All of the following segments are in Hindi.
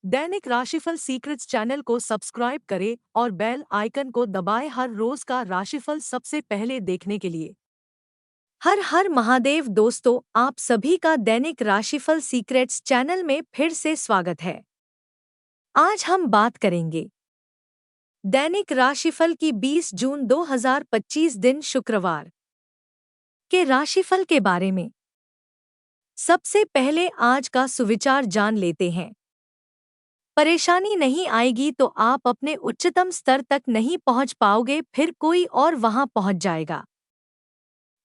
दैनिक राशिफल सीक्रेट्स चैनल को सब्सक्राइब करें और बेल आइकन को दबाएं हर रोज का राशिफल सबसे पहले देखने के लिए। हर हर महादेव दोस्तों, आप सभी का दैनिक राशिफल सीक्रेट्स चैनल में फिर से स्वागत है। आज हम बात करेंगे दैनिक राशिफल की 20 जून 2025 दिन शुक्रवार के राशिफल के बारे में। सबसे पहले आज का सुविचार जान लेते हैं। परेशानी नहीं आएगी तो आप अपने उच्चतम स्तर तक नहीं पहुंच पाओगे, फिर कोई और वहां पहुंच जाएगा।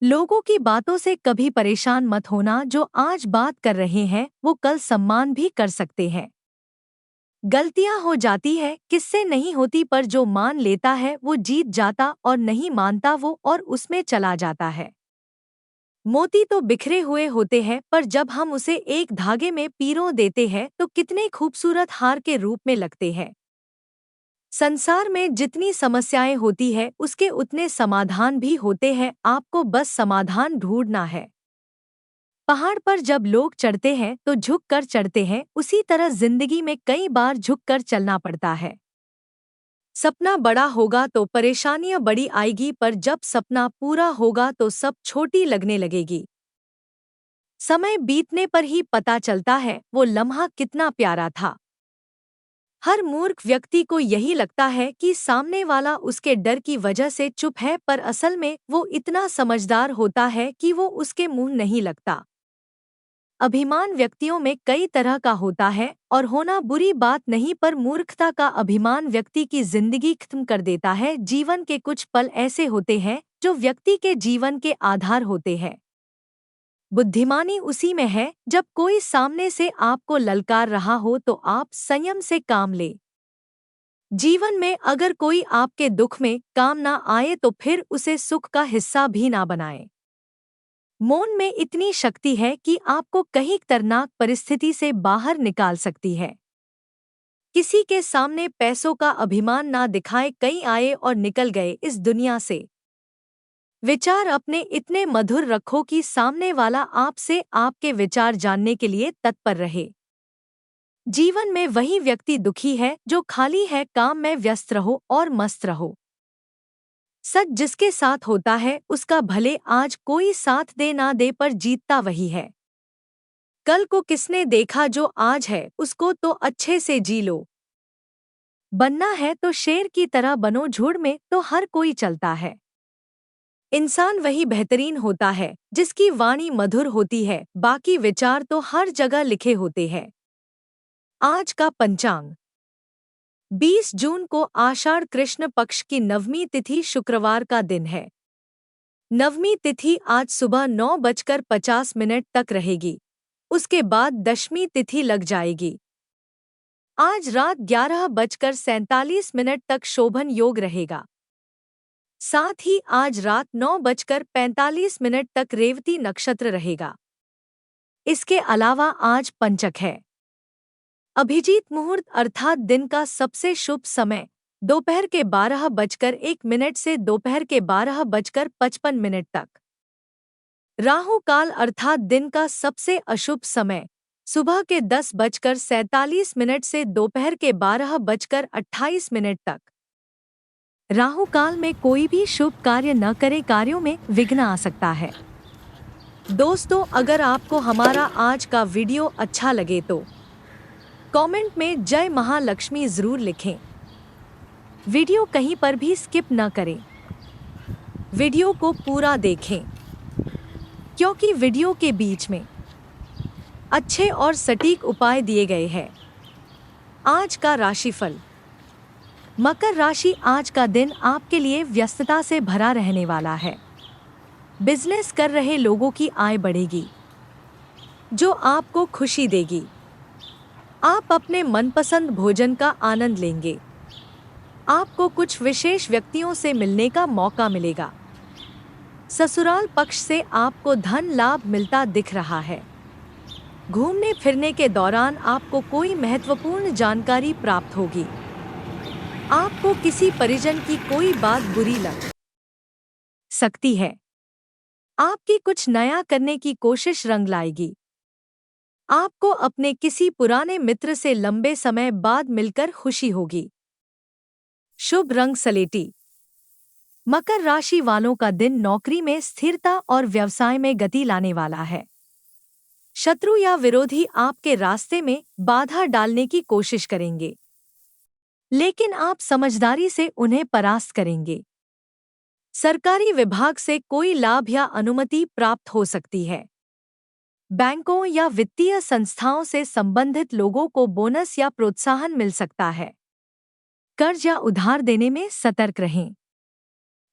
लोगों की बातों से कभी परेशान मत होना। जो आज बात कर रहे हैं वो कल सम्मान भी कर सकते हैं। गलतियां हो जाती है, किससे नहीं होती, पर जो मान लेता है वो जीत जाता और नहीं मानता वो और उसमें चला जाता है। मोती तो बिखरे हुए होते हैं, पर जब हम उसे एक धागे में पिरो देते हैं तो कितने खूबसूरत हार के रूप में लगते हैं। संसार में जितनी समस्याएं होती है उसके उतने समाधान भी होते हैं, आपको बस समाधान ढूंढना है। पहाड़ पर जब लोग चढ़ते हैं तो झुक कर चढ़ते हैं, उसी तरह जिंदगी में कई बार झुक कर चलना पड़ता है। सपना बड़ा होगा तो परेशानियां बड़ी आएगी, पर जब सपना पूरा होगा तो सब छोटी लगने लगेगी। समय बीतने पर ही पता चलता है वो लम्हा कितना प्यारा था। हर मूर्ख व्यक्ति को यही लगता है कि सामने वाला उसके डर की वजह से चुप है, पर असल में वो इतना समझदार होता है कि वो उसके मुंह नहीं लगता। अभिमान व्यक्तियों में कई तरह का होता है और होना बुरी बात नहीं, पर मूर्खता का अभिमान व्यक्ति की जिंदगी खत्म कर देता है। जीवन के कुछ पल ऐसे होते हैं जो व्यक्ति के जीवन के आधार होते हैं। बुद्धिमानी उसी में है जब कोई सामने से आपको ललकार रहा हो तो आप संयम से काम ले। जीवन में अगर कोई आपके दुख में काम ना आए तो फिर उसे सुख का हिस्सा भी ना बनाए। मौन में इतनी शक्ति है कि आपको कहीं खतरनाक परिस्थिति से बाहर निकाल सकती है। किसी के सामने पैसों का अभिमान ना दिखाए, कई आए और निकल गए इस दुनिया से। विचार अपने इतने मधुर रखो कि सामने वाला आपसे आपके विचार जानने के लिए तत्पर रहे। जीवन में वही व्यक्ति दुखी है जो खाली है, काम में व्यस्त रहो और मस्त रहो। सच जिसके साथ होता है उसका भले आज कोई साथ दे ना दे, पर जीतता वही है। कल को किसने देखा जो आज है, उसको तो अच्छे से जी लो। बनना है तो शेर की तरह बनो, झुंड में तो हर कोई चलता है। इंसान वही बेहतरीन होता है जिसकी वाणी मधुर होती है, बाकी विचार तो हर जगह लिखे होते हैं। आज का पंचांग 20 जून को आषाढ़ कृष्ण पक्ष की नवमी तिथि शुक्रवार का दिन है। नवमी तिथि आज सुबह 9:50 तक रहेगी, उसके बाद दशमी तिथि लग जाएगी। आज रात 11:47 तक शोभन योग रहेगा। साथ ही आज रात 9:45 तक रेवती नक्षत्र रहेगा। इसके अलावा आज पंचक है। अभिजीत मुहूर्त अर्थात दिन का सबसे शुभ समय दोपहर के 12:01 से दोपहर के 12:55 तक। राहु काल अर्थात दिन का सबसे अशुभ समय सुबह के 10:47 से दोपहर के 12:28 तक। राहु काल में कोई भी शुभ कार्य न करे, कार्यों में विघ्न आ सकता है। दोस्तों, अगर आपको हमारा आज का वीडियो अच्छा लगे तो कमेंट में जय महालक्ष्मी जरूर लिखें। वीडियो कहीं पर भी स्किप न करें, वीडियो को पूरा देखें, क्योंकि वीडियो के बीच में अच्छे और सटीक उपाय दिए गए हैं। आज का राशिफल। मकर राशि, आज का दिन आपके लिए व्यस्तता से भरा रहने वाला है। बिजनेस कर रहे लोगों की आय बढ़ेगी जो आपको खुशी देगी। आप अपने मनपसंद भोजन का आनंद लेंगे। आपको कुछ विशेष व्यक्तियों से मिलने का मौका मिलेगा। ससुराल पक्ष से आपको धन लाभ मिलता दिख रहा है। घूमने फिरने के दौरान आपको कोई महत्वपूर्ण जानकारी प्राप्त होगी। आपको किसी परिजन की कोई बात बुरी लग सकती है। आपकी कुछ नया करने की कोशिश रंग लाएगी। आपको अपने किसी पुराने मित्र से लंबे समय बाद मिलकर खुशी होगी। शुभ रंग सलेटी। मकर राशि वालों का दिन नौकरी में स्थिरता और व्यवसाय में गति लाने वाला है। शत्रु या विरोधी आपके रास्ते में बाधा डालने की कोशिश करेंगे, लेकिन आप समझदारी से उन्हें परास्त करेंगे। सरकारी विभाग से कोई लाभ या अनुमति प्राप्त हो सकती है। बैंकों या वित्तीय संस्थाओं से संबंधित लोगों को बोनस या प्रोत्साहन मिल सकता है। कर्ज या उधार देने में सतर्क रहें।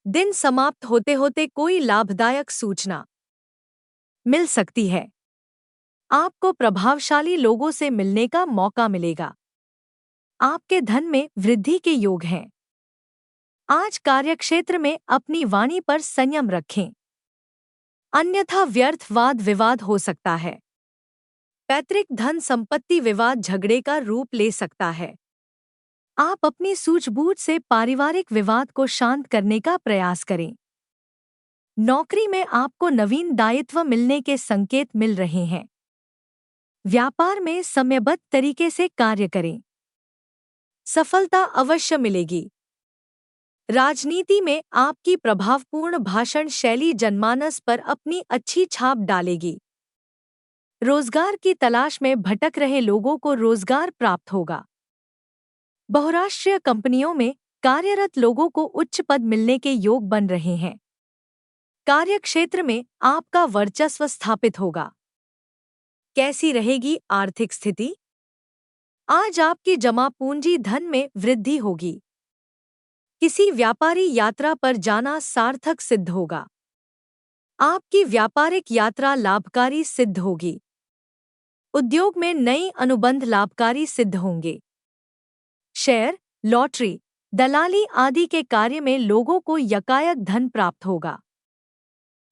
दिन समाप्त होते होते कोई लाभदायक सूचना मिल सकती है। आपको प्रभावशाली लोगों से मिलने का मौका मिलेगा। आपके धन में वृद्धि के योग हैं। आज कार्यक्षेत्र में अपनी वाणी पर संयम रखें, अन्यथा व्यर्थ वाद विवाद हो सकता है। पैतृक धन संपत्ति विवाद झगड़े का रूप ले सकता है। आप अपनी सूझबूझ से पारिवारिक विवाद को शांत करने का प्रयास करें। नौकरी में आपको नवीन दायित्व मिलने के संकेत मिल रहे हैं। व्यापार में समयबद्ध तरीके से कार्य करें, सफलता अवश्य मिलेगी। राजनीति में आपकी प्रभावपूर्ण भाषण शैली जनमानस पर अपनी अच्छी छाप डालेगी। रोजगार की तलाश में भटक रहे लोगों को रोजगार प्राप्त होगा। बहुराष्ट्रीय कंपनियों में कार्यरत लोगों को उच्च पद मिलने के योग बन रहे हैं। कार्यक्षेत्र में आपका वर्चस्व स्थापित होगा। कैसी रहेगी आर्थिक स्थिति? आज आपकी जमा पूंजी धन में वृद्धि होगी। किसी व्यापारी यात्रा पर जाना सार्थक सिद्ध होगा। आपकी व्यापारिक यात्रा लाभकारी सिद्ध होगी। उद्योग में नई अनुबंध लाभकारी सिद्ध होंगे। शेयर, लॉटरी, दलाली आदि के कार्य में लोगों को यकायक धन प्राप्त होगा।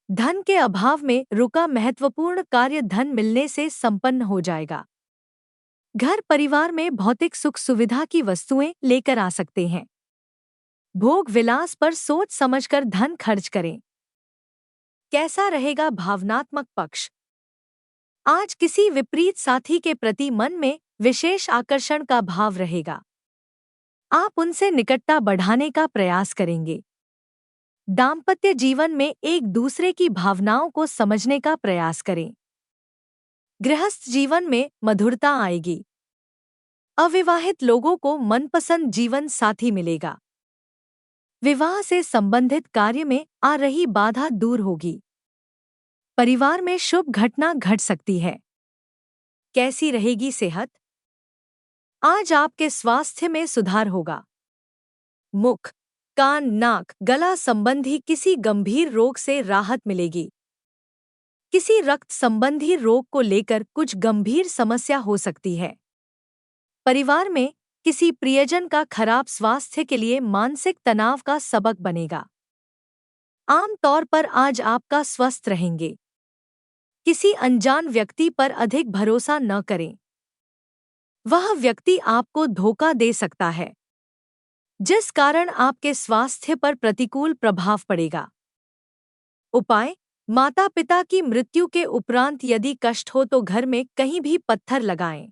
धन के अभाव में रुका महत्वपूर्ण कार्य धन मिलने से संपन्न हो जाएगा। घर परिवार में भौतिक सुख सुविधा की वस्तुएं लेकर आ सकते हैं। भोग विलास पर सोच समझकर धन खर्च करें। कैसा रहेगा भावनात्मक पक्ष? आज किसी विपरीत साथी के प्रति मन में विशेष आकर्षण का भाव रहेगा। आप उनसे निकटता बढ़ाने का प्रयास करेंगे। दाम्पत्य जीवन में एक दूसरे की भावनाओं को समझने का प्रयास करें। गृहस्थ जीवन में मधुरता आएगी। अविवाहित लोगों को मनपसंद जीवन साथी मिलेगा। विवाह से संबंधित कार्य में आ रही बाधा दूर होगी। परिवार में शुभ घटना घट सकती है। कैसी रहेगी सेहत? आज आपके स्वास्थ्य में सुधार होगा। मुख, कान, नाक, गला संबंधी किसी गंभीर रोग से राहत मिलेगी। किसी रक्त संबंधी रोग को लेकर कुछ गंभीर समस्या हो सकती है। परिवार में किसी प्रियजन का खराब स्वास्थ्य के लिए मानसिक तनाव का सबक बनेगा। आम तौर पर आज आपका स्वस्थ रहेंगे। किसी अनजान व्यक्ति पर अधिक भरोसा न करें। वह व्यक्ति आपको धोखा दे सकता है, जिस कारण आपके स्वास्थ्य पर प्रतिकूल प्रभाव पड़ेगा। उपाय: माता पिता की मृत्यु के उपरांत यदि कष्ट हो तो घर में कहीं भी पत्थर लगाएं।